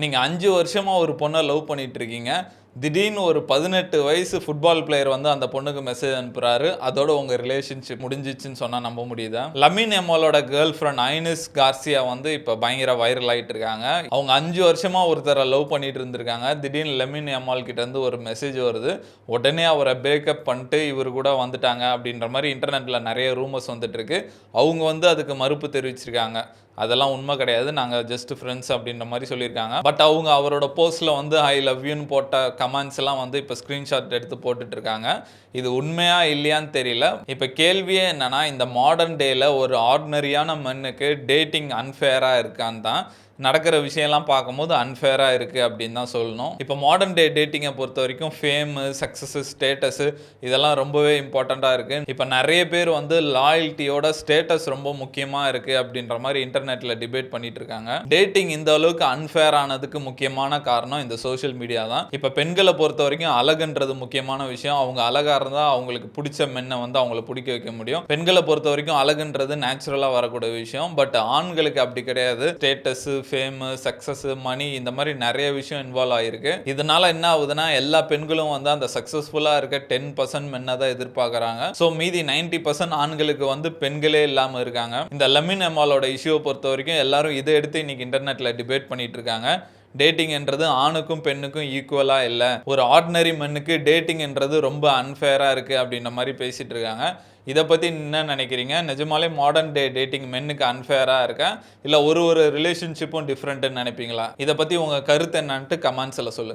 நீங்க 5 வருஷமா ஒரு பொண்ண லவ் பண்ணிட்டு இருக்கீங்க. திடீர்னு ஒரு 18 வயசு ஃபுட்பால் பிளேயர் வந்து அந்த பொண்ணுக்கு மெசேஜ் அனுப்புறாரு. அதோட உங்க ரிலேஷன்ஷிப் முடிஞ்சிச்சுன்னு சொன்னா நம்ப முடியுதா? லமின் யமாலோட கேர்ள் ஃபிரெண்ட் ஐனிஸ் கார்சியா வந்து இப்ப பயங்கர வைரல் ஆயிட்டு இருக்காங்க. அவங்க 5 வருஷமா ஒருத்தர லவ் பண்ணிட்டு இருந்திருக்காங்க. திடீர்னு லமின் யமால் கிட்ட இருந்து ஒரு மெசேஜ் வருது. உடனே அவர பிரேக்கப் பண்ணிட்டு இவரு கூட வந்துட்டாங்க அப்படின்ற மாரி இன்டர்நெட்ல நெறைய ரூமர்ஸ் வந்துட்டு இருக்கு. அவங்க வந்து அதுக்கு மறுப்பு தெரிவிச்சிருக்காங்க. அதெல்லாம் உண்மை கிடையாது. நாங்க ஜஸ்ட் ஃப்ரெண்ட்ஸ் அப்படின்ற மாரி சொல்லியிருக்காங்க. பட் அவங்க அவரோட போஸ்ட்ல வந்து ஐ லவ் யூன்னு போட்ட கமெண்ட்ஸ் எல்லாம் வந்து இப்ப ஸ்கிரீன்ஷாட் எடுத்து போட்டுட்டு இருக்காங்க. இது உண்மையா இல்லையான்னு தெரியல. இப்ப கேள்வியே என்னன்னா, இந்த மாடர்ன் டேல ஒரு ஆர்டினரியான மென்னுக்கு டேட்டிங் அன்ஃபேரா இருக்கான்னு தான் நடக்கிற விஷயம்லாம் பார்க்கும்போது அன்ஃபேரா இருக்கு அப்படின்னு தான் சொல்லணும். இப்போ மாடர்ன் டே டேட்டிங்கை பொறுத்த வரைக்கும் ஃபேமு, சக்ஸஸ், ஸ்டேட்டஸு இதெல்லாம் ரொம்பவே இம்பார்ட்டண்ட்டாக இருக்கு. இப்போ நிறைய பேர் வந்து லாயல்ட்டியோட ஸ்டேட்டஸ் ரொம்ப முக்கியமாக இருக்கு அப்படின்ற மாதிரி இன்டர்நெட்டில் டிபேட் பண்ணிட்டு இருக்காங்க. டேட்டிங் இந்த அளவுக்கு அன்ஃபேர் ஆனதுக்கு முக்கியமான காரணம் இந்த சோஷியல் மீடியா தான். இப்போ பெண்களை பொறுத்த வரைக்கும் அழகுன்றது முக்கியமான விஷயம். அவங்க அழகா இருந்தால் அவங்களுக்கு பிடிச்ச மென்னை வந்து அவங்கள பிடிக்க வைக்க முடியும். பெண்களை பொறுத்த வரைக்கும் அழகுன்றது நேச்சுரலாக வரக்கூடிய விஷயம். பட் ஆண்களுக்கு அப்படி கிடையாது. ஸ்டேட்டஸ், ஃபேம், சக்சஸ், மணி இந்த மாதிரி நிறைய விஷயம் இன்வால்வ் ஆயிருக்கு. இதனால என்ன ஆகுதுன்னா, எல்லா பெண்களும் வந்து அந்த சக்சஸ்ஃபுல்லா இருக்க 10% மென்னை தான் எதிர்பார்க்கறாங்க. ஸோ மீதி 90% ஆண்களுக்கு வந்து பெண்களே இல்லாம இருக்காங்க. இந்த லமின் யமாலோட இஷ்யூவை பொறுத்த வரைக்கும் எல்லாரும் இதை எடுத்து இன்னைக்கு இன்டர்நெட்ல டிபேட் பண்ணிட்டு இருக்காங்க. டேட்டிங்ன்றது ஆணுக்கும் பெண்ணுக்கும் ஈக்குவலா இல்லை, ஒரு ஆர்டினரி மென்னுக்கு டேட்டிங்ன்றது ரொம்ப அன்ஃபேரா இருக்கு அப்படின்ற மாதிரி பேசிட்டு இருக்காங்க. இதை பத்தி என்ன நினைக்கிறீங்க? நிஜமாலே மாடர்ன் டே டேட்டிங் மென்னுக்கு அன்ஃபேரா இருக்கா, இல்லை ஒரு ரிலேஷன்ஷிப்பும் டிஃப்ரெண்ட்னு நினைப்பீங்களா? இதை பத்தி உங்க கருத்து என்னன்ட்டு கமெண்ட்ஸ்ல சொல்லுங்க.